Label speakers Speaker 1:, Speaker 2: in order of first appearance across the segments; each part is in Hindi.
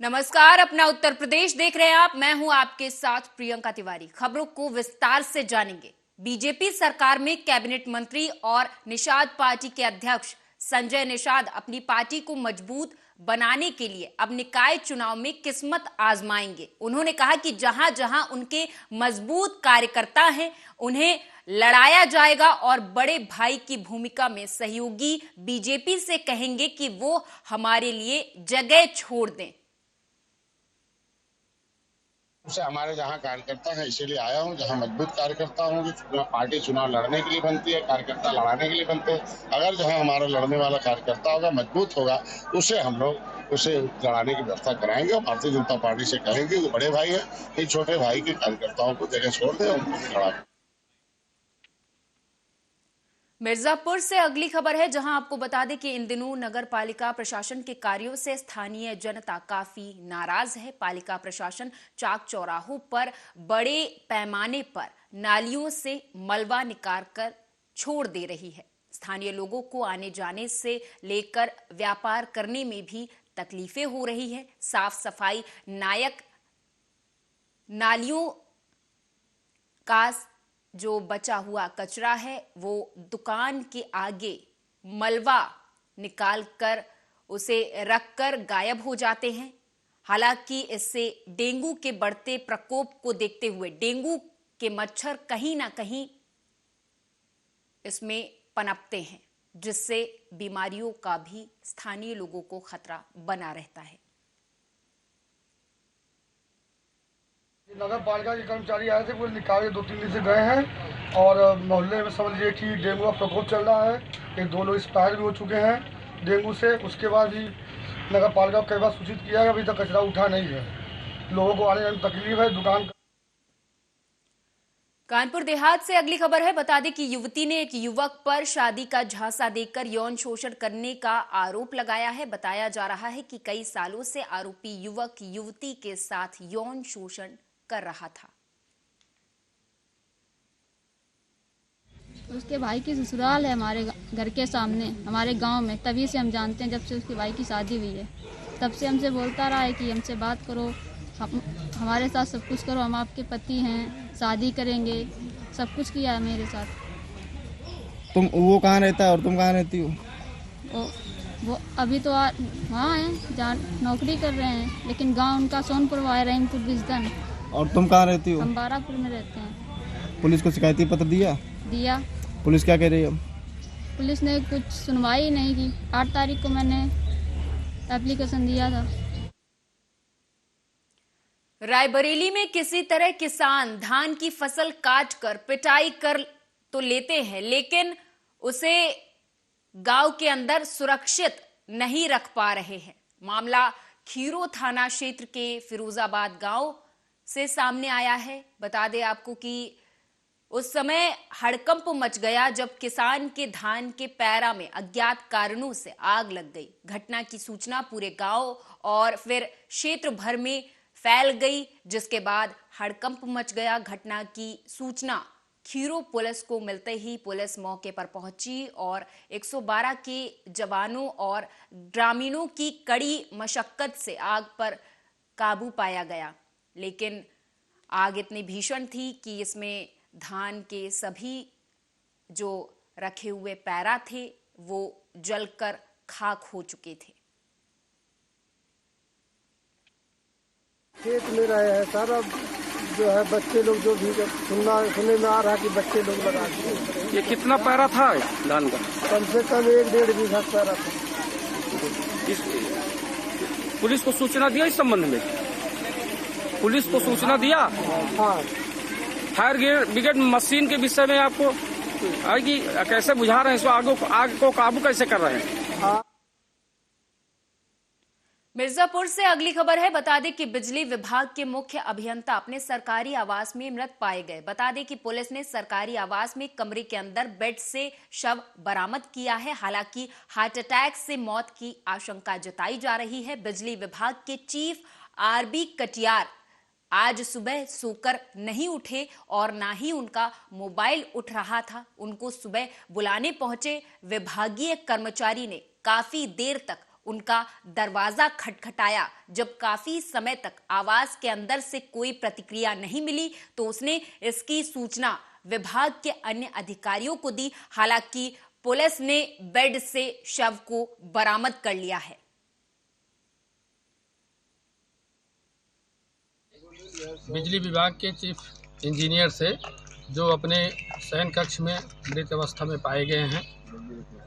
Speaker 1: नमस्कार, अपना उत्तर प्रदेश देख रहे हैं आप। मैं हूं आपके साथ प्रियंका तिवारी। खबरों को विस्तार से जानेंगे। बीजेपी सरकार में कैबिनेट मंत्री और निषाद पार्टी के अध्यक्ष संजय निषाद अपनी पार्टी को मजबूत बनाने के लिए अब निकाय चुनाव में किस्मत आजमाएंगे। उन्होंने कहा कि जहां जहां उनके मजबूत कार्यकर्ता हैं उन्हें लड़ाया जाएगा और बड़े भाई की भूमिका में सहयोगी बीजेपी से कहेंगे कि वो हमारे लिए जगह छोड़ दें।
Speaker 2: से हमारे जहाँ कार्यकर्ता है इसीलिए आया हूँ, जहाँ मजबूत कार्यकर्ता होंगे। पार्टी चुनाव लड़ने के लिए बनती है, कार्यकर्ता लड़ाने के लिए बनते हैं। अगर जहाँ हमारा लड़ने वाला कार्यकर्ता होगा, मजबूत होगा, उसे हम लोग उसे लड़ाने की व्यवस्था कराएंगे और भारतीय जनता पार्टी से कहेंगे कि बड़े भाई है, ये छोटे भाई के कार्यकर्ताओं को जगह छोड़ दें, उनको भी लड़ा।
Speaker 1: मिर्जापुर से अगली खबर है, जहां आपको बता दें कि इन दिनों नगर पालिका प्रशासन के कार्यों से स्थानीय जनता काफी नाराज है। पालिका प्रशासन चाक चौराहों पर बड़े पैमाने पर नालियों से मलबा निकाल कर छोड़ दे रही है। स्थानीय लोगों को आने जाने से लेकर व्यापार करने में भी तकलीफें हो रही है। साफ सफाई नायक नालियों का जो बचा हुआ कचरा है वो दुकान के आगे मलबा निकालकर उसे रखकर गायब हो जाते हैं। हालांकि इससे डेंगू के बढ़ते प्रकोप को देखते हुए डेंगू के मच्छर कहीं ना कहीं इसमें पनपते हैं, जिससे बीमारियों का भी स्थानीय लोगों को खतरा बना रहता है।
Speaker 3: नगर पालिका के कर्मचारी आए थे, वो निकाल 2-3 दिन से गए हैं और मोहल्ले में समझ लीजिए कि डेंगू का प्रकोप चल रहा है। 1-2 लोग एक्सपायर भी हो चुके हैं डेंगू से। उसके बाद भी नगर पालिका को कई बार सूचित किया है, अभी तक कचरा उठा नहीं है। लोगों को आने जाने में तकलीफ है। दुकान
Speaker 1: कानपुर देहात से अगली खबर है। बता दें कि युवती ने एक युवक पर शादी का झांसा देकर यौन शोषण करने का आरोप लगाया है। बताया जा रहा है कि कई सालों से आरोपी युवक युवती के साथ यौन शोषण कर रहा था।
Speaker 4: उसके भाई की ससुराल है हमारे घर के सामने, हमारे गांव में। तभी से हम जानते हैं, जब से उसके भाई की शादी हुई है तब से हमसे बोलता रहा है कि हमसे बात करो, हमारे साथ सब कुछ करो, हम आपके पति हैं, शादी करेंगे। सब कुछ किया है मेरे साथ।
Speaker 5: वो कहाँ रहता है और तुम कहाँ रहती हो?
Speaker 4: वो अभी तो वहाँ हैं जहाँ नौकरी कर रहे हैं, लेकिन गांव उनका सोनपुर है, रहीमपुर बिजदन।
Speaker 5: और तुम कहाँ रहती हो?
Speaker 4: हम बारापुर में रहते हैं।
Speaker 5: पुलिस को शिकायती पत्र
Speaker 4: दिया।
Speaker 5: पुलिस क्या कह रही है?
Speaker 4: पुलिस ने कुछ सुनवाई नहीं की। 8 तारीख को मैंने एप्लीकेशन दिया था।
Speaker 1: रायबरेली में किसी तरह किसान धान की फसल काटकर पिटाई कर तो लेते हैं, लेकिन उसे गांव के अंदर सुरक्षित नहीं रख पा रहे हैं। मामला खीरो थाना क्षेत्र के फिरोजाबाद गांव से सामने आया है। बता दें आपको कि उस समय हड़कंप मच गया जब किसान के धान के पैरा में अज्ञात कारणों से आग लग गई। घटना की सूचना पूरे गांव और फिर क्षेत्र भर में फैल गई, जिसके बाद हड़कंप मच गया। घटना की सूचना खीरो पुलिस को मिलते ही पुलिस मौके पर पहुंची और 112 के जवानों और ग्रामीणों की कड़ी मशक्कत से आग पर काबू पाया गया। लेकिन आग इतनी भीषण थी कि इसमें धान के सभी जो रखे हुए पैरा थे वो जलकर खाक हो चुके थे।
Speaker 6: खेत में रहे हैं सर। अब जो है बच्चे लोग जो भी सुनने में आ रहा है कि बच्चे लोग लगा दिए।
Speaker 7: ये कितना पैरा था धान का?
Speaker 6: कम से कम 1-1.5 बीघा पैरा था।
Speaker 7: पुलिस को सूचना दिया इस संबंध में? पुलिस को सूचना दिया?
Speaker 6: हाँ।
Speaker 7: फायर ब्रिगेड मशीन के विषय में आपको आगे कैसे बुझा रहे हैं, इसको आग को काबू कैसे कर रहे हैं?
Speaker 6: हाँ।
Speaker 1: मिर्जापुर से अगली खबर है। बता दें कि बिजली विभाग के मुख्य अभियंता अपने सरकारी आवास में मृत पाए गए। बता दें कि पुलिस ने सरकारी आवास में कमरे के अंदर बेड से शव बरामद किया है। हालांकि हार्ट अटैक से मौत की आशंका जताई जा रही है। बिजली विभाग के चीफ आरबी कटियार आज सुबह सोकर नहीं उठे और ना ही उनका मोबाइल उठ रहा था। उनको सुबह बुलाने पहुंचे विभागीय कर्मचारी ने काफी देर तक उनका दरवाजा खटखटाया। जब काफी समय तक आवास के अंदर से कोई प्रतिक्रिया नहीं मिली तो उसने इसकी सूचना विभाग के अन्य अधिकारियों को दी। हालांकि पुलिस ने बेड से शव को बरामद कर लिया है।
Speaker 8: बिजली विभाग के चीफ इंजीनियर से जो अपने शयन कक्ष में मृत अवस्था में पाए गए हैं,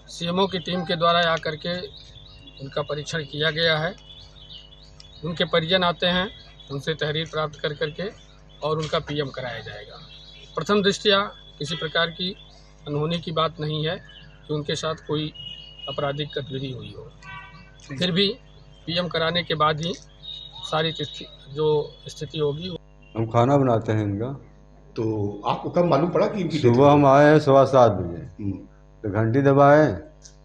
Speaker 8: सीएमओ की टीम के द्वारा आकर के उनका परीक्षण किया गया है। उनके परिजन आते हैं, उनसे तहरीर प्राप्त कर करके और उनका पीएम कराया जाएगा। प्रथम दृष्टया किसी प्रकार की अनहोनी की बात नहीं है कि उनके साथ कोई आपराधिक गतिविधि हुई हो, फिर भी पीएम कराने के बाद ही सारी जो स्थिति होगी।
Speaker 9: हम खाना बनाते हैं इनका।
Speaker 10: तो आपको कब मालूम पड़ा कि इनकी
Speaker 9: सुबह हम आए हैं 7:15 बजे, तो घंटी दबाए,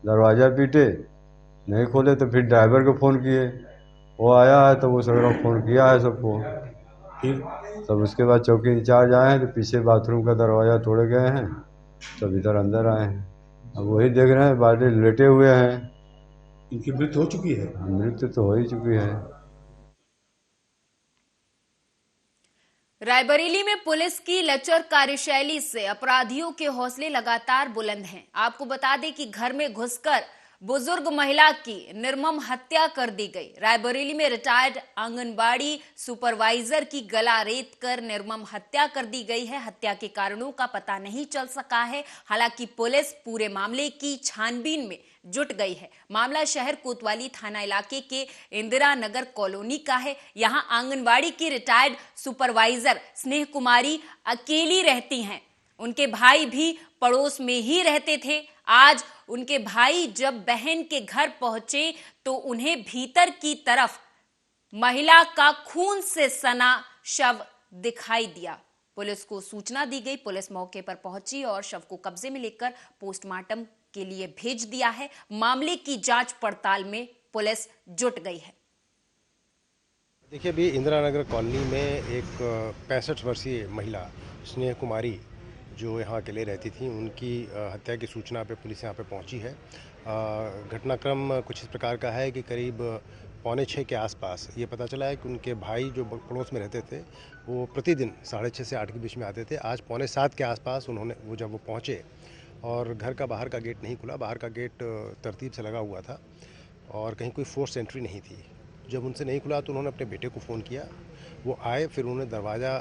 Speaker 9: दरवाज़ा पीटे, नहीं खोले तो फिर ड्राइवर को फ़ोन किए, वो आया है तो वो सगरों फ़ोन किया है सबको।
Speaker 10: फिर
Speaker 9: तब उसके बाद चौकी इंचार्ज आए हैं तो पीछे बाथरूम का दरवाज़ा तोड़े गए हैं, तब इधर अंदर आए हैं। अब वही देख रहे हैं, बाटे लेटे हुए हैं।
Speaker 10: इनकी मृत्यु हो चुकी है?
Speaker 9: मृत्यु तो हो ही चुकी है।
Speaker 1: रायबरेली में पुलिस की लचर कार्यशैली से अपराधियों के हौसले लगातार बुलंद हैं। आपको बता दें कि घर में घुसकर बुजुर्ग महिला की निर्मम हत्या कर दी गई। रायबरेली में रिटायर्ड आंगनबाड़ी सुपरवाइजर की गला रेत कर निर्मम हत्या कर दी गई है। हत्या के कारणों का पता नहीं चल सका है। हालांकि पुलिस पूरे मामले की छानबीन में जुट गई है। मामला शहर कोतवाली थाना इलाके के इंदिरा नगर कॉलोनी का है। यहां आंगनबाड़ी की रिटायर्ड सुपरवाइजर स्नेह कुमारी अकेली रहती हैं। उनके भाई भी पड़ोस में ही रहते थे। आज उनके भाई जब बहन के घर पहुंचे तो उन्हें भीतर की तरफ महिला का खून से सना शव दिखाई दिया। पुलिस को सूचना दी गई। पुलिस मौके पर पहुंची और शव को कब्जे में लेकर पोस्टमार्टम के लिए भेज दिया है। मामले की जांच पड़ताल में पुलिस जुट गई है।
Speaker 11: देखिए, अभी इंदिरा नगर कॉलोनी में एक 65 वर्षीय महिला स्नेह कुमारी जो यहाँ अकेले रहती थी, उनकी हत्या की सूचना पे पुलिस यहाँ पे पहुँची है। घटनाक्रम कुछ इस प्रकार का है कि करीब 5:45 के आसपास ये पता चला है कि उनके भाई जो पड़ोस में रहते थे वो प्रतिदिन 6:30 से 8 के बीच में आते थे। आज 6:45 के आसपास जब वो पहुँचे और घर का बाहर का गेट नहीं खुला, बाहर का गेट तरतीब से लगा हुआ था और कहीं कोई फोर्स एंट्री नहीं थी। जब उनसे नहीं खुला तो उन्होंने अपने बेटे को फ़ोन किया, वो आए, फिर उन्होंने दरवाज़ा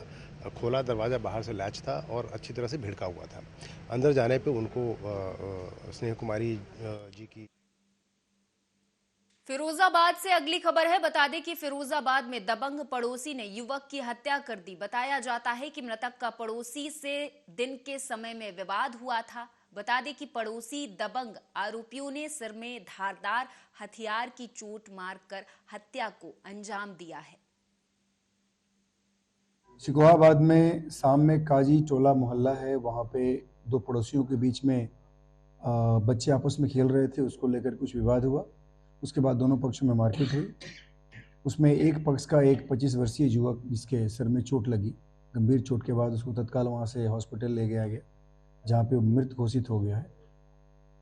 Speaker 11: खोला। दरवाज़ा बाहर से लैच था और अच्छी तरह से भिड़का हुआ था। अंदर जाने पे उनको स्नेह कुमारी जी की।
Speaker 1: फिरोजाबाद से अगली खबर है। बता दें कि फिरोजाबाद में दबंग पड़ोसी ने युवक की हत्या कर दी। बताया जाता है कि मृतक का पड़ोसी से दिन के समय में विवाद हुआ था। बता दें कि पड़ोसी दबंग आरोपियों ने सिर में धारदार हथियार की चोट मारकर हत्या को अंजाम दिया है।
Speaker 12: सिकोहाबाद में शाम में काजी टोला मोहल्ला है, वहाँ पे दो पड़ोसियों के बीच में बच्चे आपस में खेल रहे थे, उसको लेकर कुछ विवाद हुआ। उसके बाद दोनों पक्षों में मारपीट हुई। उसमें एक पक्ष का एक 25 वर्षीय युवक जिसके सिर में चोट लगी, गंभीर चोट के बाद उसको तत्काल वहाँ से हॉस्पिटल ले गया गया, जहाँ पे वो मृत घोषित हो गया है।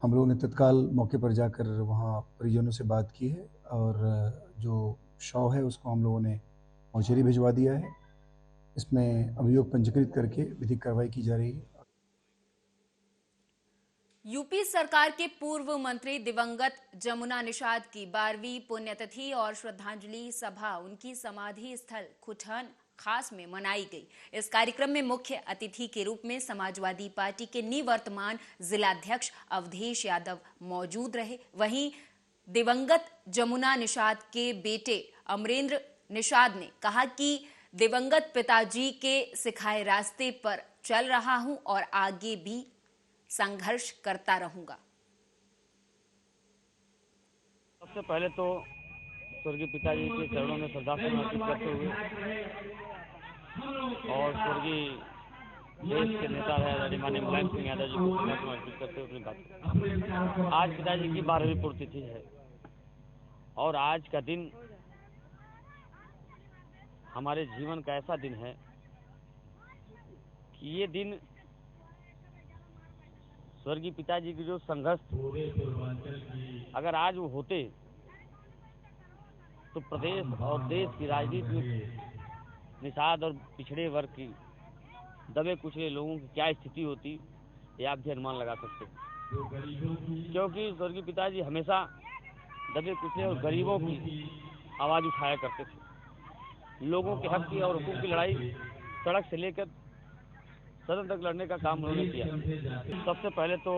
Speaker 12: हम लोगों ने तत्काल मौके पर जाकर वहाँ परिजनों से बात की है और जो शव है उसको हम लोगों ने मौचरी भिजवा दिया है। इसमें अभियोग पंजीकृत करके विधिक कार्रवाई की जा रही है।
Speaker 1: यूपी सरकार के पूर्व मंत्री दिवंगत जमुना निषाद की 12वीं पुण्यतिथि और श्रद्धांजलि सभा उनकी समाधि स्थल खुटन खास में मनाई गई। इस कार्यक्रम में मुख्य अतिथि के रूप में समाजवादी पार्टी के निवर्तमान जिलाध्यक्ष अवधेश यादव मौजूद रहे। वहीं दिवंगत जमुना निषाद के बेटे अमरेंद्र निषाद ने कहा कि दिवंगत पिताजी के सिखाए रास्ते पर चल रहा हूं और आगे भी संघर्ष करता रहूंगा।
Speaker 13: सबसे पहले तो स्वर्गीय पिताजी के चरणों में श्रद्धांजलि अर्पित करते हुए और स्वर्गीय देश के नेता है माननीय मुलायम सिंह यादव जी को श्रद्धांजलि अर्पित करते हुए अपनी बात। आज पिताजी की 12वीं पुण्यतिथि है और आज का दिन हमारे जीवन का ऐसा दिन है कि ये दिन स्वर्गीय पिताजी की जो संघर्ष अगर आज वो होते तो प्रदेश और देश की राजनीति में निषाद और पिछड़े वर्ग की दबे कुचले लोगों की क्या स्थिति होती, ये आप भी अनुमान लगा सकते हैं। क्योंकि स्वर्गीय पिताजी हमेशा दबे कुचले और गरीबों की आवाज़ उठाया करते थे। लोगों के हक की और हुकूक की लड़ाई सड़क से लेकर सदन तक लड़ने का काम उन्होंने किया। सबसे पहले तो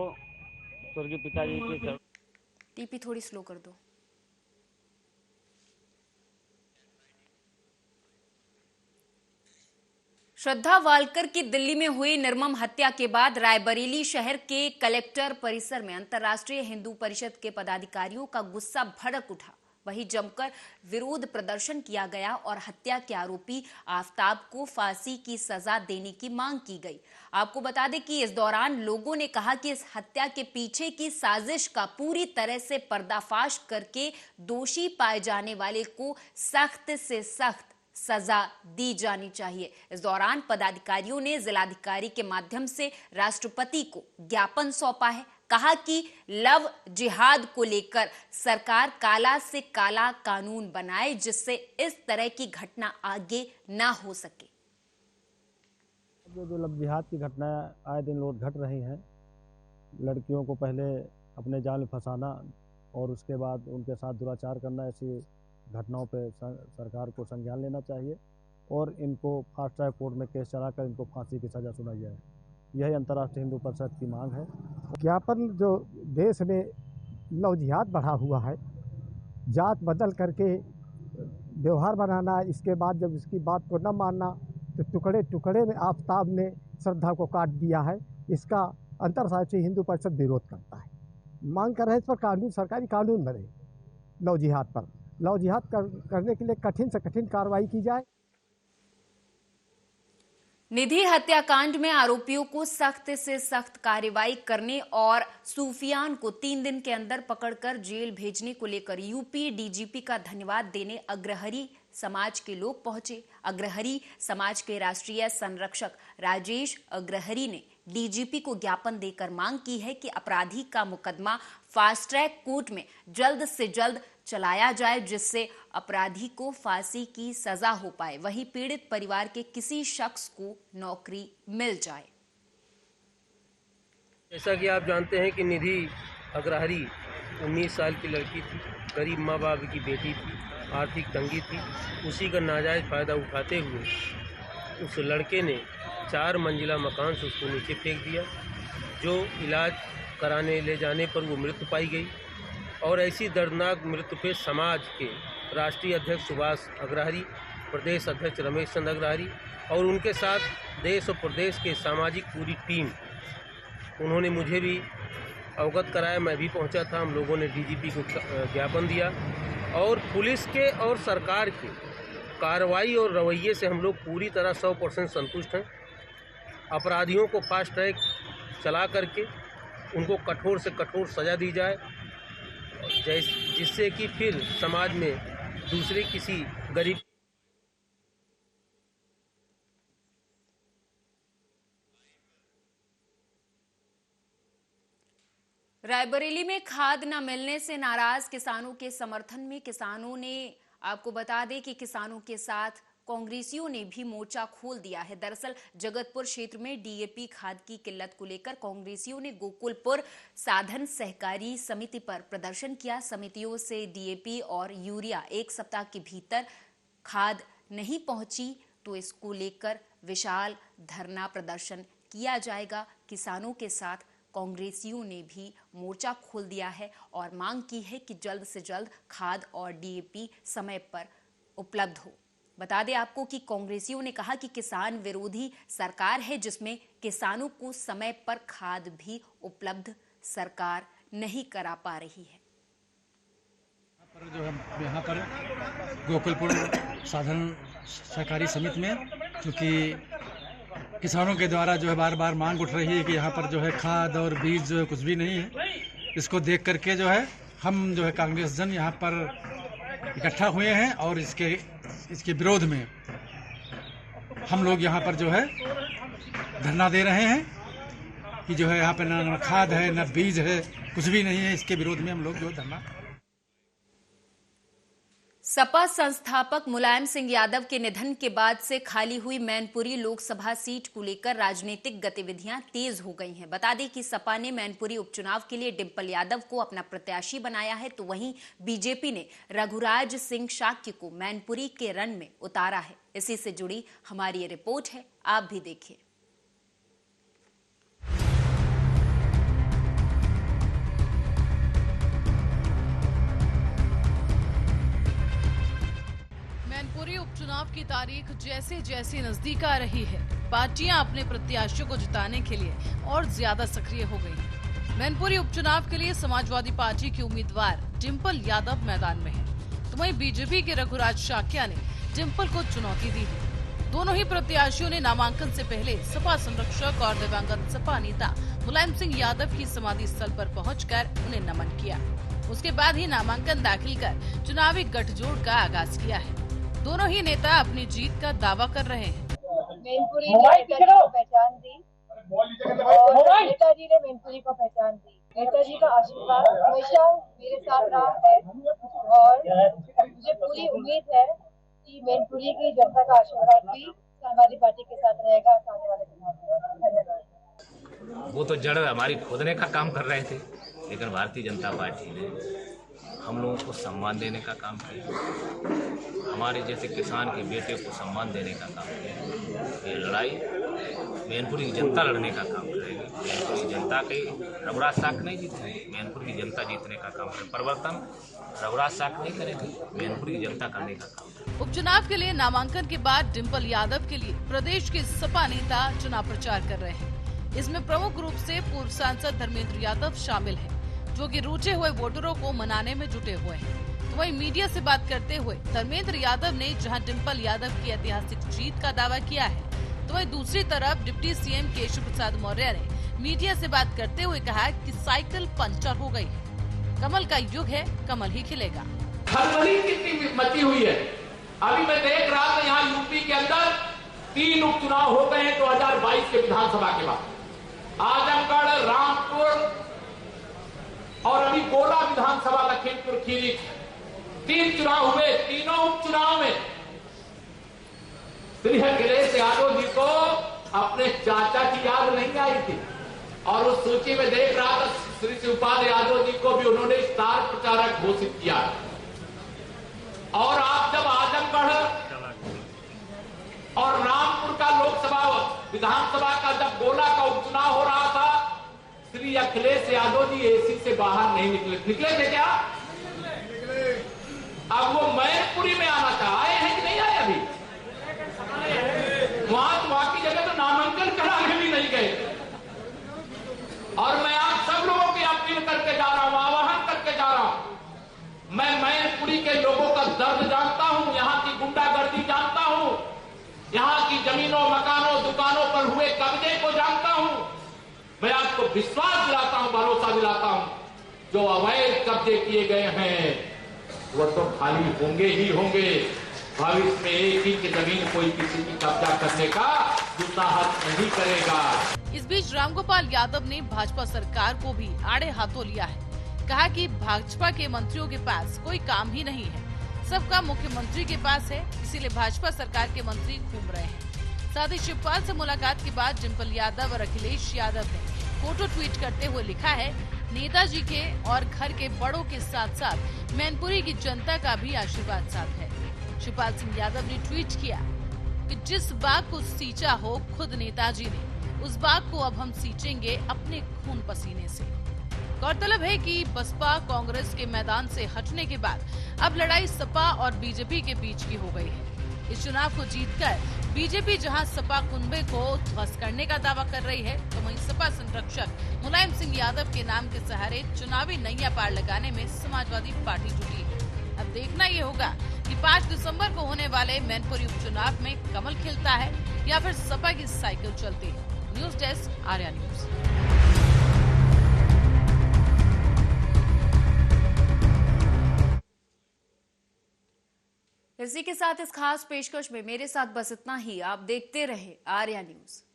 Speaker 13: स्वर्गीय पिताजी के
Speaker 1: टीपी थोड़ी स्लो कर दो। श्रद्धा वालकर की दिल्ली में हुई निर्मम हत्या के बाद रायबरेली शहर के कलेक्टर परिसर में अंतर्राष्ट्रीय हिंदू परिषद के पदाधिकारियों का गुस्सा भड़क उठा। वहीं जमकर विरोध प्रदर्शन किया गया और हत्या के आरोपी आफताब को फांसी की सजा देने की मांग की गई। आपको बता दें कि इस दौरान लोगों ने कहा कि इस हत्या के पीछे की साजिश का पूरी तरह से पर्दाफाश करके दोषी पाए जाने वाले को सख्त से सख्त सजा दी जानी चाहिए। इस दौरान पदाधिकारियों ने जिलाधिकारी के माध्यम से राष्ट्रपति को ज्ञापन सौंपा है। कहा कि लव जिहाद को लेकर सरकार काला से काला कानून बनाए जिससे इस तरह की घटना आगे ना हो सके।
Speaker 14: जो लव जिहाद की घटनाएं आए दिन रोज घट रही हैं, लड़कियों को पहले अपने जाल में फंसाना और उसके बाद उनके साथ दुराचार करना, ऐसी घटनाओं पे सरकार को संज्ञान लेना चाहिए और इनको फास्ट ट्रैक कोर्ट में केस चलाकर इनको फांसी की सजा सुनाई जाए। यही अंतर्राष्ट्रीय हिंदू परिषद की मांग है।
Speaker 6: ज्ञापन जो देश में लव जिहाद बढ़ा हुआ है, जात बदल करके व्यवहार बनाना, इसके बाद जब इसकी बात को न मानना तो टुकड़े टुकड़े में आफताब ने श्रद्धा को काट दिया है। इसका अंतर्राष्ट्रीय हिंदू परिषद विरोध करता है। मांग कर रहे हैं इस पर कानून, सरकारी कानून बने लव जिहाद पर। लव जिहाद करने के लिए कठिन से कठिन कार्रवाई की जाए।
Speaker 1: निधि हत्याकांड में आरोपियों को सख्त से सख्त कार्रवाई करने और सूफियान को 3 दिन के अंदर पकड़कर जेल भेजने को लेकर यूपी डीजीपी का धन्यवाद देने अग्रहरी समाज के लोग पहुंचे। अग्रहरी समाज के राष्ट्रीय संरक्षक राजेश अग्रहरी ने डीजीपी को ज्ञापन देकर मांग की है कि अपराधी का मुकदमा फास्ट ट्रैक कोर्ट में जल्द से जल्द चलाया जाए जिससे अपराधी को फांसी की सजा हो पाए, वहीं पीड़ित परिवार के किसी शख्स को नौकरी मिल जाए।
Speaker 15: जैसा कि आप जानते हैं कि निधि अग्रहरी 19 साल की लड़की थी, गरीब माँ बाप की बेटी थी, आर्थिक तंगी थी। उसी का नाजायज़ फ़ायदा उठाते हुए उस लड़के ने 4 मंजिला मकान से उसको नीचे फेंक दिया, जो इलाज कराने ले जाने पर वो मृत्यु पाई गई। और ऐसी दर्दनाक मृत्यु पे समाज के राष्ट्रीय अध्यक्ष सुभाष अग्रहरी, प्रदेश अध्यक्ष रमेश चंद्र अग्रहरी और उनके साथ देश और प्रदेश के सामाजिक पूरी टीम, उन्होंने मुझे भी अवगत कराया। मैं भी पहुंचा था। हम लोगों ने डीजीपी को ज्ञापन दिया और पुलिस के और सरकार के कार्रवाई और रवैये से हम लोग पूरी तरह 100% संतुष्ट हैं। अपराधियों को फास्ट ट्रैक चला करके उनको कठोर से कठोर सज़ा दी जाए, जिससे कि फिर समाज में दूसरे किसी गरीब
Speaker 1: रायबरेली में खाद न मिलने से नाराज किसानों के समर्थन में किसानों ने, आपको बता दें कि किसानों के साथ कांग्रेसियों ने भी मोर्चा खोल दिया है। दरअसल जगतपुर क्षेत्र में डीएपी खाद की किल्लत को लेकर कांग्रेसियों ने गोकुलपुर साधन सहकारी समिति पर प्रदर्शन किया। समितियों से डीएपी और यूरिया 1 सप्ताह के भीतर खाद नहीं पहुंची तो इसको लेकर विशाल धरना प्रदर्शन किया जाएगा। किसानों के साथ कांग्रेसियों ने भी मोर्चा खोल दिया है और मांग की है कि जल्द से जल्द खाद और डीएपी समय पर उपलब्ध हो। बता दें आपको कि कांग्रेसियों ने कहा कि किसान विरोधी सरकार है जिसमें किसानों को समय पर खाद भी उपलब्ध सरकार नहीं करा पा रही है।
Speaker 16: जो है यहाँ पर गोकुलपुर साधन सहकारी समिति में, क्योंकि किसानों के द्वारा जो है बार बार मांग उठ रही है कि यहाँ पर जो है खाद और बीज जो है कुछ भी नहीं है। इसको देख करके जो है हम जो है कांग्रेस जन यहाँ पर इकट्ठा हुए हैं और इसके विरोध में हम लोग यहाँ पर जो है धरना दे रहे हैं कि जो है यहाँ पर न खाद है न बीज है, कुछ भी नहीं है। इसके विरोध में हम लोग जो धरना
Speaker 1: सपा संस्थापक मुलायम सिंह यादव के निधन के बाद से खाली हुई मैनपुरी लोकसभा सीट को लेकर राजनीतिक गतिविधियां तेज हो गई हैं। बता दें कि सपा ने मैनपुरी उपचुनाव के लिए डिंपल यादव को अपना प्रत्याशी बनाया है, तो वहीं बीजेपी ने रघुराज सिंह शाक्य को मैनपुरी के रण में उतारा है। इसी से जुड़ी हमारी ये रिपोर्ट है, आप भी देखिए।
Speaker 17: मैनपुरी उपचुनाव की तारीख जैसे जैसे नजदीक आ रही है, पार्टियां अपने प्रत्याशियों को जिताने के लिए और ज्यादा सक्रिय हो गई हैं। मैनपुरी उपचुनाव के लिए समाजवादी पार्टी की उम्मीदवार डिंपल यादव मैदान में है, तो वहीं बीजेपी के रघुराज शाक्या ने डिंपल को चुनौती दी है। दोनों ही प्रत्याशियों ने नामांकन से पहले सपा संरक्षक और दिवंगत सपा नेता मुलायम सिंह यादव की समाधि स्थल पर पहुंचकर उन्हें नमन किया। उसके बाद ही नामांकन दाखिल कर चुनावी गठजोड़ का आगाज किया है। दोनों ही नेता अपनी जीत का दावा कर रहे हैं।
Speaker 18: मैनपुरी ने नेताजी को पहचान दी और नेताजी ने मैनपुरी को पहचान दी। नेताजी का आशीर्वाद हमेशा मेरे साथ रहा है और मुझे पूरी उम्मीद है कि मैनपुरी की जनता का आशीर्वाद भी समाजवादी पार्टी के साथ रहेगा आने वाले चुनाव में। धन्यवाद।
Speaker 19: वो तो जड़ हमारी खोदने का काम कर रहे थे, लेकिन भारतीय जनता पार्टी ने हम लोगों को सम्मान देने का काम किया, हमारे जैसे किसान के बेटे को सम्मान देने का काम किया। ये लड़ाई मैनपुरी की जनता लड़ने का काम करेगी। मैनपुरी की जनता के रघुराज शाक्य नहीं जीतेंगे, मैनपुरी की जनता जीतने का काम करेगी। परिवर्तन रघुराज शाक्य नहीं करेगी, मैनपुरी की जनता करने का काम करेगी।
Speaker 17: उपचुनाव के लिए नामांकन के बाद डिंपल यादव के लिए प्रदेश के सपा नेता चुनाव प्रचार कर रहे हैं। इसमें प्रमुख रूप से पूर्व सांसद धर्मेंद्र यादव शामिल है, जो कि रूठे हुए वोटरों को मनाने में जुटे हुए हैं। तो वहीं मीडिया से बात करते हुए धर्मेंद्र यादव ने जहां डिंपल यादव की ऐतिहासिक जीत का दावा किया है, तो वहीं दूसरी तरफ डिप्टी सीएम केशव प्रसाद मौर्य ने मीडिया से बात करते हुए कहा कि साइकिल पंचर हो गई है, कमल का युग है, कमल ही खिलेगा।
Speaker 20: खलबली कितनी मची हुई है। अभी मैं देख रहा था यहाँ यूपी के अंदर 3 उपचुनाव हो गए हैं 2022 के विधानसभा के बाद। आजमगढ़, रामपुर और अभी गोला विधानसभा लखीमपुर खीरी 3 चुनाव हुए। तीनों उपचुनाव में श्री अखिलेश यादव जी को अपने चाचा की याद नहीं आई थी और उस सूची में देख रहा था श्री शिवपाल यादव जी को भी उन्होंने स्टार प्रचारक घोषित किया। और आप जब आजमगढ़ और रामपुर का लोकसभा विधानसभा का जब गोला का उपचुनाव हो रहा था, श्री अखिलेश यादव जी एसी से बाहर नहीं निकले थे क्या? अब वो मैनपुरी में आना चाह आए हैं कि नहीं आए? अभी वहां की जगह तो नामांकन कराने भी नहीं गए। और मैं आप सब लोगों की अपील करके जा रहा हूं, आह्वान करके जा रहा हूं। मैं मैनपुरी के लोगों का दर्द जानता हूं, यहाँ की गुंडागर्दी जानता हूं, यहाँ की जमीनों, मकानों, दुकानों पर हुए कब्जे को जानता हूं। मैं आपको विश्वास दिलाता हूं, भरोसा दिलाता हूं, जो अवैध कब्जे किए गए हैं वो तो खाली होंगे ही होंगे। भविष्य में एक ही की जमीन कोई किसी की कब्जा करने का दुस्साहस नहीं करेगा।
Speaker 17: इस बीच रामगोपाल यादव ने भाजपा सरकार को भी आड़े हाथों लिया है। कहा कि भाजपा के मंत्रियों के पास कोई काम ही नहीं है, सबका मुख्यमंत्री के पास है, इसीलिए भाजपा सरकार के मंत्री घूम रहे हैं। साथ ही शिवपाल से मुलाकात के बाद डिंपल यादव और अखिलेश यादव ने फोटो ट्वीट करते हुए लिखा है, नेताजी के और घर के बड़ों के साथ साथ मैनपुरी की जनता का भी आशीर्वाद साथ है। शिवपाल सिंह यादव ने ट्वीट किया कि जिस बाग को सींचा हो खुद नेताजी ने, उस बाग को अब हम सींचेंगे अपने खून पसीने से। गौरतलब है कि बसपा कांग्रेस के मैदान से हटने के बाद अब लड़ाई सपा और बीजेपी के बीच की हो गई है। इस चुनाव को जीतकर बीजेपी जहां सपा कुनबे को ध्वस्त करने का दावा कर रही है, तो वहीं सपा संरक्षक मुलायम सिंह यादव के नाम के सहारे चुनावी नैया पार लगाने में समाजवादी पार्टी जुटी है। अब देखना ये होगा कि 5 दिसंबर को होने वाले मैनपुरी उपचुनाव में कमल खिलता है या फिर सपा की साइकिल चलती है। News desk, Arya news.
Speaker 1: इसी के साथ इस खास पेशकश में मेरे साथ बस इतना ही। आप देखते रहे आर्या न्यूज।